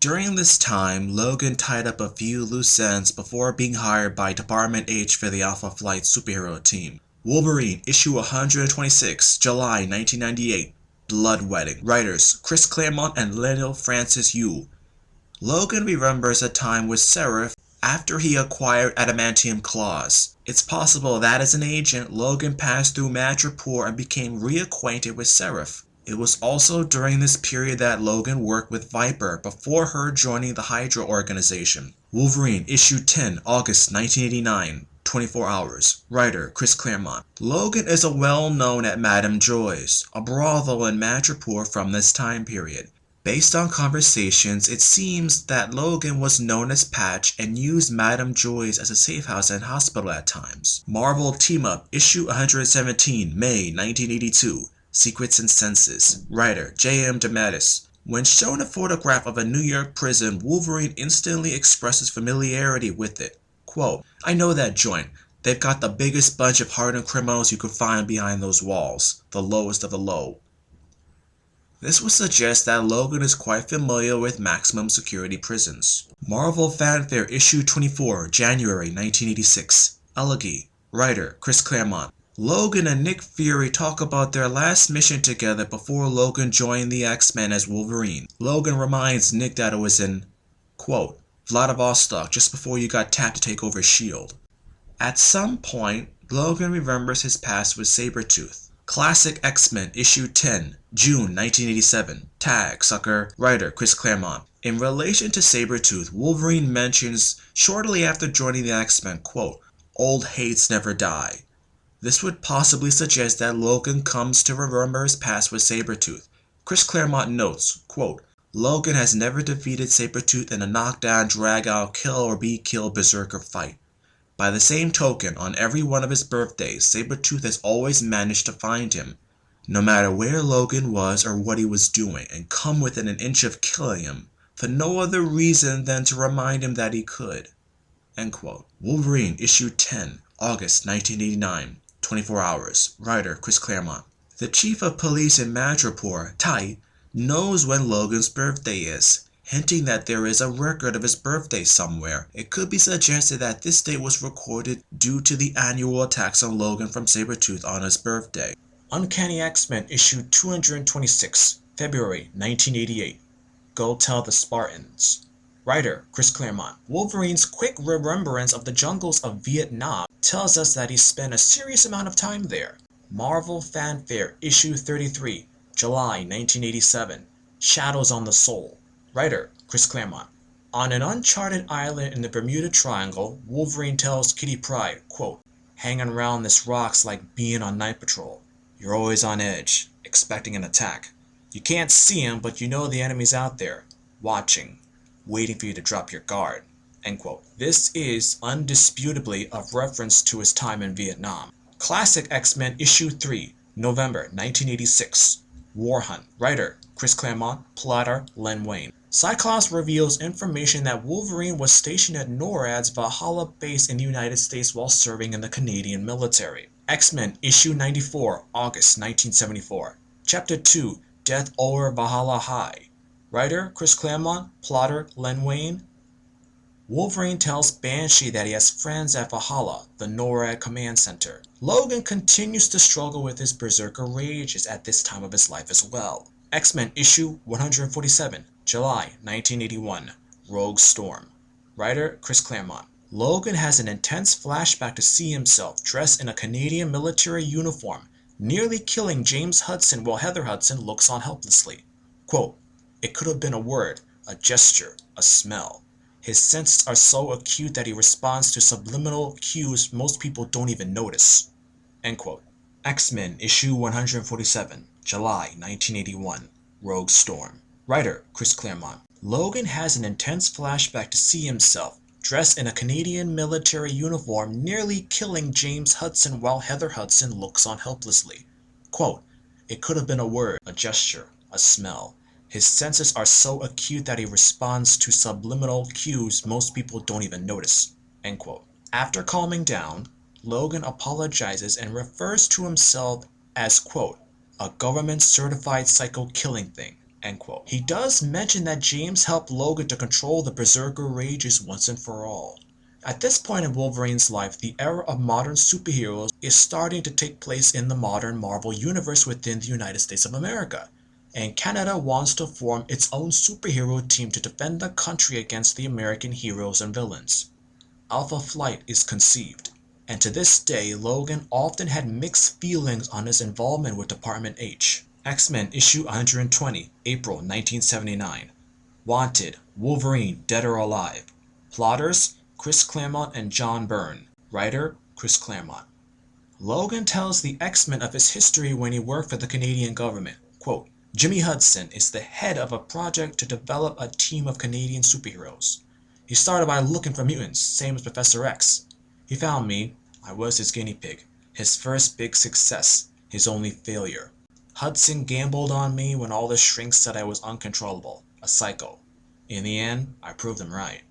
During this time, Logan tied up a few loose ends before being hired by Department H for the Alpha Flight superhero team. Wolverine, issue 126, July 1998. Blood Wedding. Writers Chris Claremont and Lionel Francis Yu. Logan remembers a time with Seraph after he acquired adamantium claws. It's possible that as an agent, Logan passed through Madripoor and became reacquainted with Seraph. It was also during this period that Logan worked with Viper before her joining the Hydra organization. Wolverine, issue 10, August 1989. 24 Hours. Writer Chris Claremont. Logan is a well-known at Madame Joy's, a brothel in Madripoor from this time period. Based on conversations, it seems that Logan was known as Patch and used Madame Joy's as a safe house and hospital at times. Marvel Team Up, issue 117, May 1982. Secrets and Senses. Writer J.M. DeMatteis. When shown a photograph of a New York prison, Wolverine instantly expresses familiarity with it. Quote, "I know that joint. They've got the biggest bunch of hardened criminals you could find behind those walls. The lowest of the low." This would suggest that Logan is quite familiar with maximum security prisons. Marvel Fanfare issue 24, January 1986. Elegy. Writer Chris Claremont. Logan and Nick Fury talk about their last mission together before Logan joined the X-Men as Wolverine. Logan reminds Nick that it was in, quote, Vladivostok just before you got tapped to take over S.H.I.E.L.D. At some point, Logan remembers his past with Sabretooth. Classic X-Men issue 10, June 1987. Tag, sucker. Writer Chris Claremont. In relation to Sabretooth, Wolverine mentions shortly after joining the X-Men, quote, "Old hates never die." This would possibly suggest that Logan comes to remember his past with Sabretooth. Chris Claremont notes, quote, "Logan has never defeated Sabretooth in a knockdown, drag-out, kill or be killed berserker fight. By the same token, on every one of his birthdays, Sabretooth has always managed to find him, no matter where Logan was or what he was doing, and come within an inch of killing him, for no other reason than to remind him that he could." End quote. Wolverine issue 10, August 1989. 24 Hours. Writer Chris Claremont. The chief of police in Madripoor, Tight, knows when Logan's birthday is, hinting that there is a record of his birthday somewhere. It could be suggested that this date was recorded due to the annual attacks on Logan from Sabretooth on his birthday. Uncanny X-Men issue 226, February 1988. Go Tell the Spartans. Writer Chris Claremont. Wolverine's quick remembrance of the jungles of Vietnam tells us that he spent a serious amount of time there. Marvel Fanfare issue 33, July 1987. Shadows on the Soul. Writer Chris Claremont. On an uncharted island in the Bermuda Triangle, Wolverine tells Kitty Pryde, quote, "Hanging around this rock's like being on night patrol. You're always on edge, expecting an attack. You can't see him, but you know the enemy's out there, watching, waiting for you to drop your guard." End quote. This is undisputably a reference to his time in Vietnam. Classic X-Men issue 3, November 1986. War Hunt. Writer Chris Claremont. Plotter Len Wein. Cyclops reveals information that Wolverine was stationed at NORAD's Valhalla base in the United States while serving in the Canadian military. X-Men issue 94, August 1974. Chapter 2, Death Over Valhalla High. Writer Chris Claremont. Plotter Len Wein. Wolverine tells Banshee that he has friends at Valhalla, the NORAD command center. Logan continues to struggle with his berserker rages at this time of his life as well. X-Men issue 147, July 1981. Rogue Storm. Writer Chris Claremont. Logan has an intense flashback to see himself dressed in a Canadian military uniform, nearly killing James Hudson while Heather Hudson looks on helplessly. Quote, "It could have been a word, a gesture, a smell. His senses are so acute that he responds to subliminal cues most people don't even notice." End quote. X-Men issue 147, July 1981. Rogue Storm. Writer Chris Claremont. Logan has an intense flashback to see himself dressed in a Canadian military uniform, nearly killing James Hudson while Heather Hudson looks on helplessly. Quote, "It could have been a word, a gesture, a smell. His senses are so acute that he responds to subliminal cues most people don't even notice." End quote. After calming down, Logan apologizes and refers to himself as, quote, "a government-certified psycho killing thing," End quote. He does mention that James helped Logan to control the Berserker rages once and for all. At this point in Wolverine's life, the era of modern superheroes is starting to take place in the modern Marvel Universe within the United States of America, and Canada wants to form its own superhero team to defend the country against the American heroes and villains. Alpha Flight is conceived, and to this day Logan often had mixed feelings on his involvement with Department H. X-Men issue 120, April 1979. Wanted, Wolverine, Dead or Alive. Plotters, Chris Claremont and John Byrne. Writer, Chris Claremont. Logan tells the X-Men of his history when he worked for the Canadian government. Quote, Jimmy Hudson is the head of a project to develop a team of Canadian superheroes. He started by looking for mutants, same as Professor X. He found me. I was his guinea pig. His first big success, his only failure. Hudson gambled on me when all the shrinks said I was uncontrollable, a psycho. In the end, I proved him right.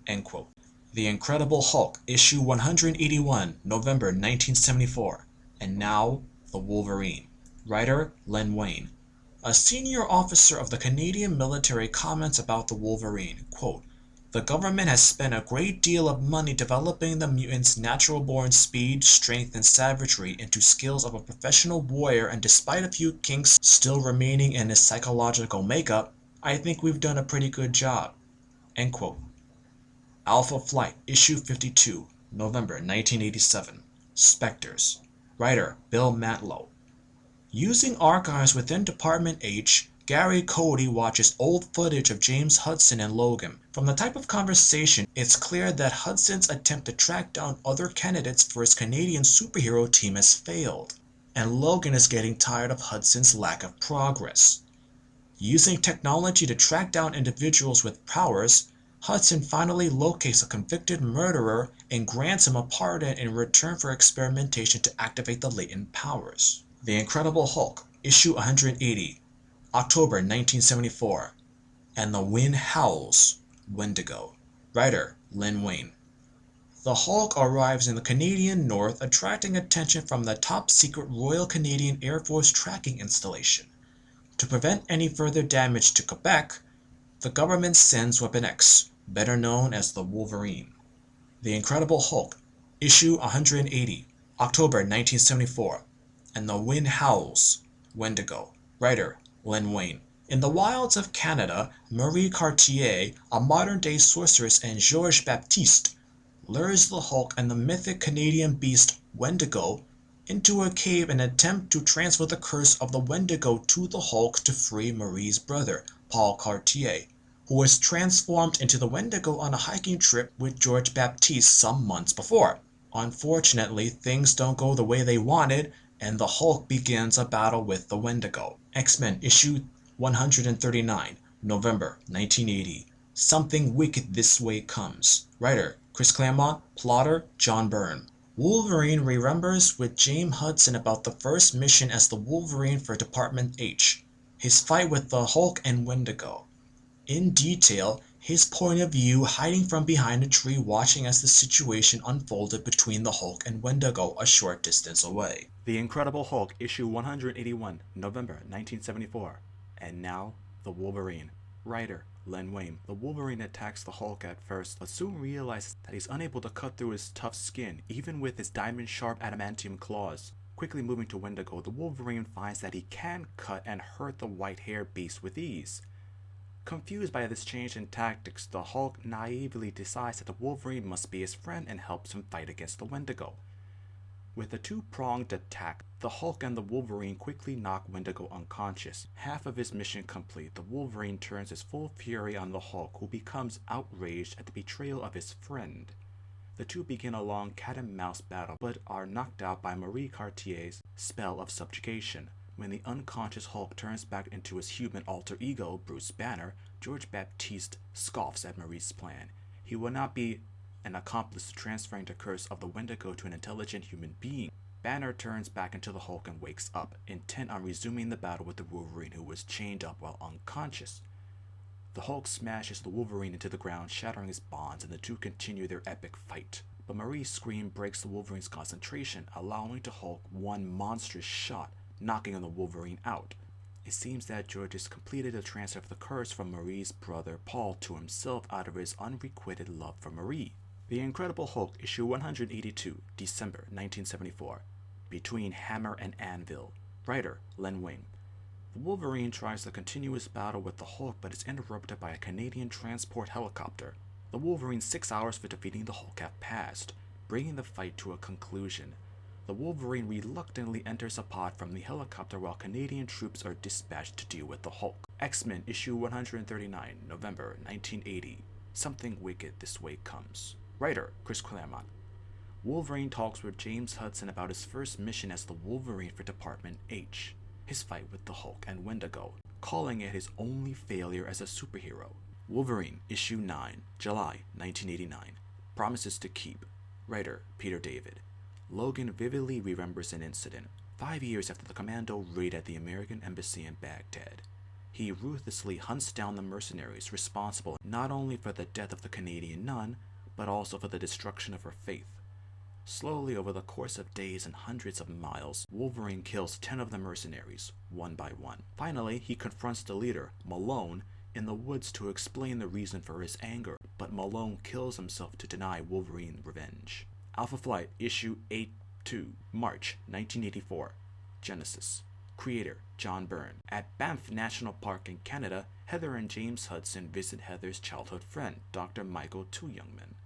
End quote. The Incredible Hulk, issue 181, November 1974. And now, the Wolverine. Writer, Len Wein. A senior officer of the Canadian military comments about the Wolverine, quote, the government has spent a great deal of money developing the mutant's natural-born speed, strength, and savagery into skills of a professional warrior, and despite a few kinks still remaining in his psychological makeup, I think we've done a pretty good job. End quote. Alpha Flight, issue 52, November 1987. Spectres. Writer, Bill Mantlo. Using archives within Department H, Gary Cody watches old footage of James Hudson and Logan. From the type of conversation, it's clear that Hudson's attempt to track down other candidates for his Canadian superhero team has failed, and Logan is getting tired of Hudson's lack of progress. Using technology to track down individuals with powers, Hudson finally locates a convicted murderer and grants him a pardon in return for experimentation to activate the latent powers. The Incredible Hulk, issue 180, October 1974. And the Wind Howls, Wendigo. Writer, Len Wein. The Hulk arrives in the Canadian North, attracting attention from the top-secret Royal Canadian Air Force tracking installation. To prevent any further damage to Quebec, the government sends Weapon X, better known as the Wolverine. The Incredible Hulk, issue 180, October 1974. And the Wind Howls, Wendigo. Writer, Len Wein. In the wilds of Canada, Marie Cartier, a modern-day sorceress, and Georges Baptiste lures the Hulk and the mythic Canadian beast Wendigo into a cave in an attempt to transfer the curse of the Wendigo to the Hulk to free Marie's brother, Paul Cartier, who was transformed into the Wendigo on a hiking trip with Georges Baptiste some months before. Unfortunately, things don't go the way they wanted, and the Hulk begins a battle with the Wendigo. X-Men issue 139, November 1980. Something Wicked This Way Comes. Writer, Chris Claremont. Plotter, John Byrne. Wolverine remembers with James Hudson about the first mission as the Wolverine for Department H, his fight with the Hulk and Wendigo. In detail, his point of view hiding from behind a tree watching as the situation unfolded between the Hulk and Wendigo a short distance away. The Incredible Hulk, issue 181, November 1974. And now, the Wolverine. Writer, Len Wein. The Wolverine attacks the Hulk at first, but soon realizes that he's unable to cut through his tough skin, even with his diamond-sharp adamantium claws. Quickly moving to Wendigo, the Wolverine finds that he can cut and hurt the white-haired beast with ease. Confused by this change in tactics, the Hulk naively decides that the Wolverine must be his friend and helps him fight against the Wendigo. With a two-pronged attack, the Hulk and the Wolverine quickly knock Wendigo unconscious. Half of his mission complete, the Wolverine turns his full fury on the Hulk, who becomes outraged at the betrayal of his friend. The two begin a long cat-and-mouse battle, but are knocked out by Marie Cartier's spell of subjugation. When the unconscious Hulk turns back into his human alter ego, Bruce Banner, Georges Baptiste scoffs at Marie's plan. He will not be an accomplice to transferring the curse of the Wendigo to an intelligent human being. Banner turns back into the Hulk and wakes up, intent on resuming the battle with the Wolverine, who was chained up while unconscious. The Hulk smashes the Wolverine into the ground, shattering his bonds, and the two continue their epic fight. But Marie's scream breaks the Wolverine's concentration, allowing the Hulk one monstrous shot, knocking the Wolverine out. It seems that George has completed the transfer of the curse from Marie's brother Paul to himself out of his unrequited love for Marie. The Incredible Hulk, issue 182, December 1974. Between Hammer and Anvil. Writer, Len Wein. The Wolverine tries the continuous battle with the Hulk but is interrupted by a Canadian transport helicopter. The Wolverine's 6 hours for defeating the Hulk have passed, bringing the fight to a conclusion. The Wolverine reluctantly enters a pod from the helicopter while Canadian troops are dispatched to deal with the Hulk. X-Men issue 139, November 1980. Something wicked this way comes. Writer, Chris Claremont. Wolverine talks with James Hudson about his first mission as the Wolverine for Department H, his fight with the Hulk and Wendigo, calling it his only failure as a superhero. Wolverine, issue 9, July 1989. Promises to keep. Writer, Peter David. Logan vividly remembers an incident, 5 years after the Commando raid at the American embassy in Baghdad. He ruthlessly hunts down the mercenaries responsible not only for the death of the Canadian nun, but also for the destruction of her faith. Slowly over the course of days and hundreds of miles, Wolverine kills 10 of the mercenaries, one by one. Finally, he confronts the leader, Malone, in the woods to explain the reason for his anger, but Malone kills himself to deny Wolverine revenge. Alpha Flight, issue 82, March 1984. Genesis. Creator, John Byrne. At Banff National Park in Canada, Heather and James Hudson visit Heather's childhood friend, Dr. Michael Two Youngman.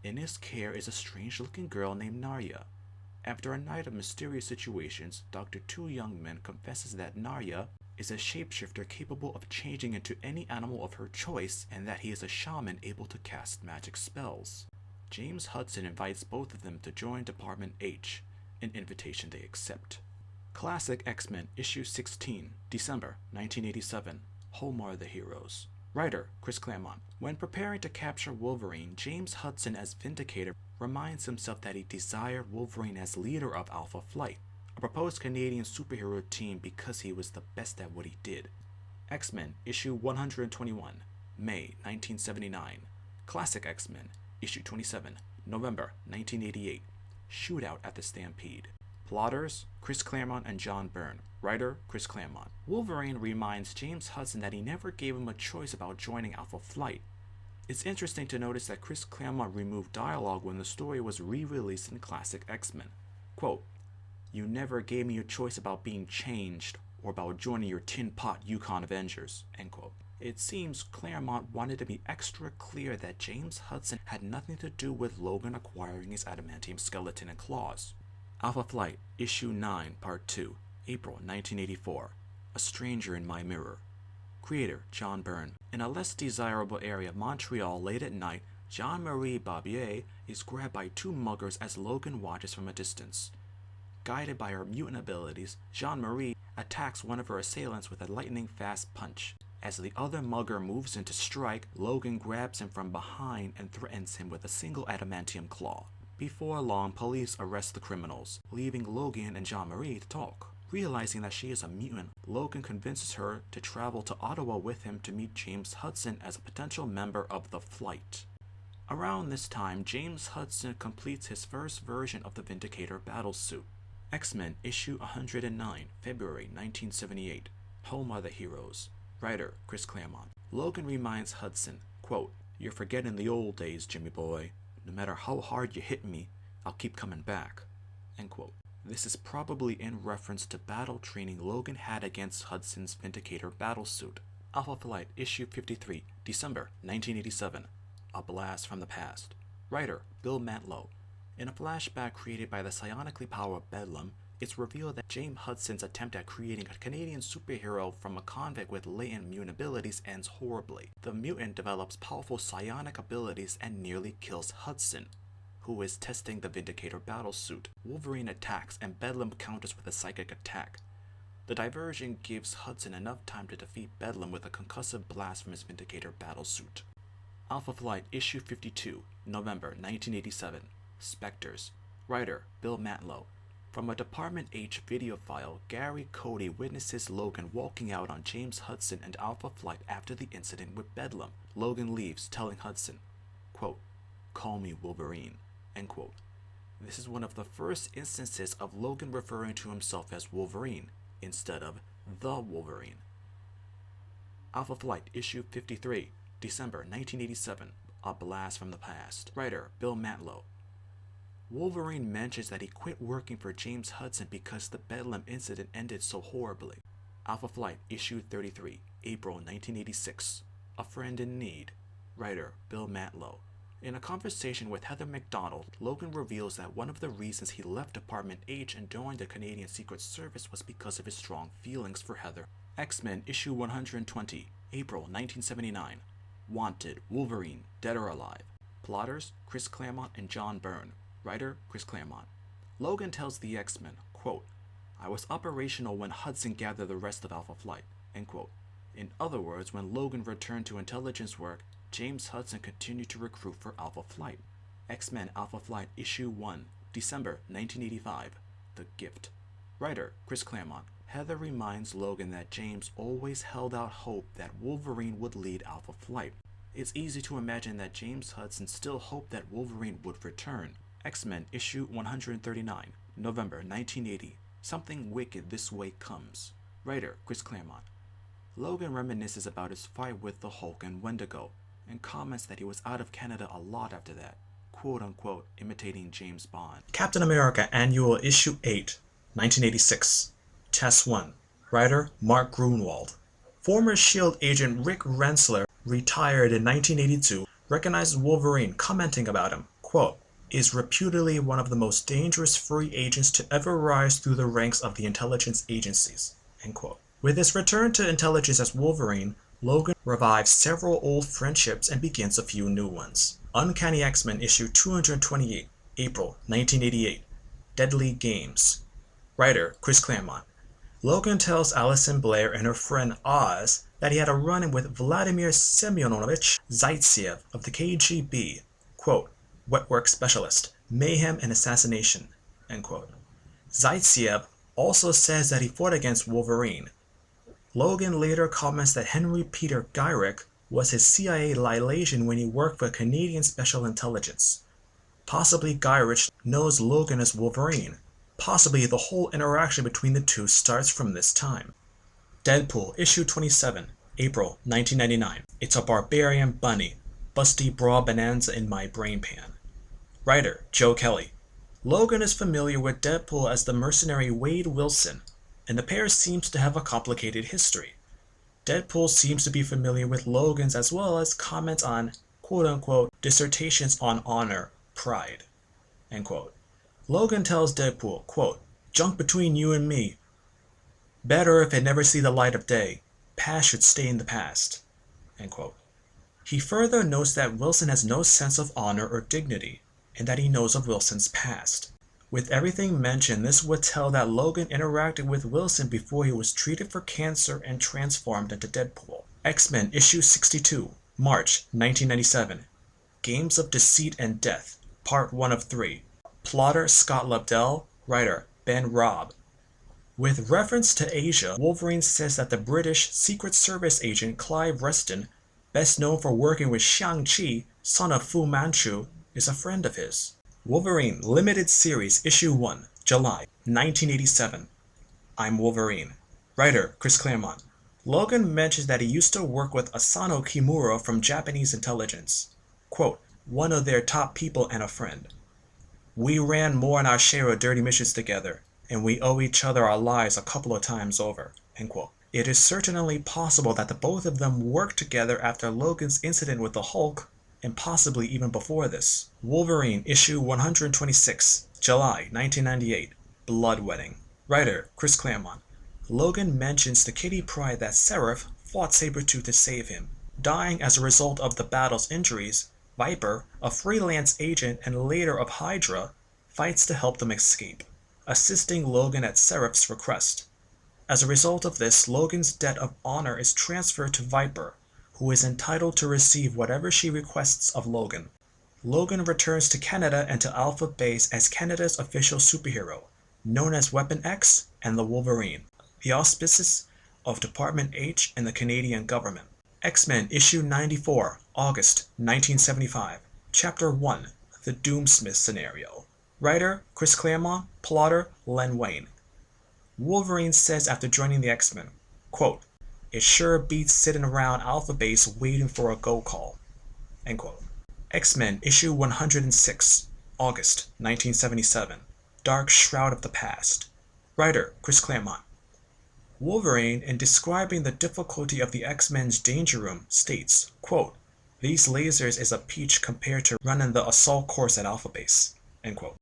In his care is a strange-looking girl named Narya. After a night of mysterious situations, Dr. Two Youngman confesses that Narya is a shapeshifter capable of changing into any animal of her choice and that he is a shaman able to cast magic spells. James Hudson invites both of them to join Department H, an invitation they accept. Classic X-Men, issue 16, December 1987. Home are the heroes. Writer, Chris Claremont. When preparing to capture Wolverine, James Hudson as Vindicator reminds himself that he desired Wolverine as leader of Alpha Flight, a proposed Canadian superhero team because he was the best at what he did. X-Men, issue 121, May 1979. Classic X-Men, issue 27, November 1988. Shootout at the Stampede. Plotters, Chris Claremont and John Byrne. Writer, Chris Claremont. Wolverine reminds James Hudson that he never gave him a choice about joining Alpha Flight. It's interesting to notice that Chris Claremont removed dialogue when the story was re-released in Classic X-Men. Quote, "You never gave me a choice about being changed or about joining your tin pot Yukon Avengers." End quote. It seems Claremont wanted to be extra clear that James Hudson had nothing to do with Logan acquiring his adamantium skeleton and claws. Alpha Flight, issue 9, part 2, April 1984. A Stranger in My Mirror. Creator, John Byrne. In a less desirable area of Montreal late at night, Jean-Marie Barbier is grabbed by two muggers as Logan watches from a distance. Guided by her mutant abilities, Jean-Marie attacks one of her assailants with a lightning-fast punch. As the other mugger moves in to strike, Logan grabs him from behind and threatens him with a single adamantium claw. Before long, police arrest the criminals, leaving Logan and Jean-Marie to talk. Realizing that she is a mutant, Logan convinces her to travel to Ottawa with him to meet James Hudson as a potential member of the Flight. Around this time, James Hudson completes his first version of the Vindicator battlesuit. X-Men issue 109, February 1978. Home are the heroes. Writer, Chris Claremont. Logan reminds Hudson, quote, "You're forgetting the old days, Jimmy boy. No matter how hard you hit me, I'll keep coming back." End quote. This is probably in reference to battle training Logan had against Hudson's Vindicator battlesuit. Alpha Flight, issue 53, December 1987. A Blast from the Past. Writer, Bill Mantlo. In a flashback created by the psionically powered Bedlam, it's revealed that James Hudson's attempt at creating a Canadian superhero from a convict with latent mutant abilities ends horribly. The mutant develops powerful psionic abilities and nearly kills Hudson, who is testing the Vindicator battlesuit. Wolverine attacks and Bedlam counters with a psychic attack. The diversion gives Hudson enough time to defeat Bedlam with a concussive blast from his Vindicator battlesuit. Alpha Flight issue 52, November 1987. Spectres. Writer, Bill Mantlo. From a Department H video file, Gary Cody witnesses Logan walking out on James Hudson and Alpha Flight after the incident with Bedlam. Logan leaves, telling Hudson, quote, "Call me Wolverine." End quote. This is one of the first instances of Logan referring to himself as Wolverine instead of The Wolverine. Alpha Flight, Issue 53, December 1987, A Blast from the Past. Writer, Bill Mantlo. Wolverine mentions that he quit working for James Hudson because the Bedlam incident ended so horribly. Alpha Flight, Issue 33, April 1986, A Friend in Need. Writer, Bill Mantlo. In a conversation with Heather McDonald, Logan reveals that one of the reasons he left Department H and joined the Canadian Secret Service was because of his strong feelings for Heather. X-Men Issue 120, April 1979. Wanted, Wolverine, Dead or Alive. Plotters, Chris Claremont and John Byrne. Writer, Chris Claremont. Logan tells the X-Men, quote, "I was operational when Hudson gathered the rest of Alpha Flight," end quote. In other words, when Logan returned to intelligence work, James Hudson continued to recruit for Alpha Flight. X-Men Alpha Flight Issue 1, December 1985, The Gift. Writer, Chris Claremont. Heather reminds Logan that James always held out hope that Wolverine would lead Alpha Flight. It's easy to imagine that James Hudson still hoped that Wolverine would return. X-Men Issue 139, November 1980, Something Wicked This Way Comes. Writer, Chris Claremont. Logan reminisces about his fight with the Hulk and Wendigo, and comments that he was out of Canada a lot after that, quote-unquote imitating James Bond. Captain America Annual Issue 8, 1986. Test 1. Writer Mark Grunwald. Former S.H.I.E.L.D. agent Rick Rensler, retired in 1982, recognizes Wolverine, commenting about him, quote, "is reputedly one of the most dangerous free agents to ever rise through the ranks of the intelligence agencies," end quote. With his return to intelligence as Wolverine, Logan revives several old friendships and begins a few new ones. Uncanny X-Men Issue 228, April 1988, Deadly Games. Writer, Chris Claremont. Logan tells Alison Blair and her friend Oz that he had a run-in with Vladimir Semyonovich Zaitsev of the KGB, quote, "wetwork specialist, mayhem and assassination," end quote. Zaitsev also says that he fought against Wolverine. Logan later comments that Henry Peter Gyrick was his CIA liaison when he worked for Canadian Special Intelligence. Possibly Gyrick knows Logan as Wolverine. Possibly the whole interaction between the two starts from this time. Deadpool Issue 27, April 1999. It's a barbarian bunny. Busty bra bonanza in my brain pan. Writer, Joe Kelly. Logan is familiar with Deadpool as the mercenary Wade Wilson, and the pair seems to have a complicated history. Deadpool seems to be familiar with Logan's as well as comments on, quote-unquote, dissertations on honor, pride, end quote. Logan tells Deadpool, quote, "Junk between you and me. Better if it never see the light of day. Past should stay in the past," end quote. He further notes that Wilson has no sense of honor or dignity, and that he knows of Wilson's past. With everything mentioned, this would tell that Logan interacted with Wilson before he was treated for cancer and transformed into Deadpool. X-Men Issue 62, March 1997. Games of Deceit and Death, Part 1 of 3. Plotter Scott Lobdell, writer Ben Robb. With reference to Asia, Wolverine says that the British Secret Service agent Clive Reston, best known for working with Shang-Chi, son of Fu Manchu, is a friend of his. Wolverine Limited Series Issue 1, July 1987. I'm Wolverine. Writer, Chris Claremont. Logan mentions that he used to work with Asano Kimura from Japanese intelligence. Quote, "one of their top people and a friend. We ran more than our share of dirty missions together, and we owe each other our lives a couple of times over," end quote. It is certainly possible that the both of them worked together after Logan's incident with the Hulk, and possibly even before this. Wolverine Issue 126, July 1998, Blood Wedding. Writer, Chris Claremont. Logan mentions to Kitty Pryde that Seraph fought Sabretooth to save him. Dying as a result of the battle's injuries, Viper, a freelance agent and later of Hydra, fights to help them escape, assisting Logan at Seraph's request. As a result of this, Logan's debt of honor is transferred to Viper, who is entitled to receive whatever she requests of Logan. Logan returns to Canada and to Alpha Base as Canada's official superhero, known as Weapon X and the Wolverine, the auspices of Department H and the Canadian government. X-Men Issue 94, August 1975, Chapter 1, The Doomsmith Scenario. Writer, Chris Claremont. Plotter, Len Wein. Wolverine says after joining the X-Men, quote, "It sure beats sitting around Alpha Base waiting for a go call." End quote. X-Men issue 106, August 1977. Dark Shroud of the Past. Writer Chris Claremont. Wolverine, in describing the difficulty of the X-Men's Danger Room, states, quote, "These lasers is a peach compared to running the assault course at Alpha Base." End quote.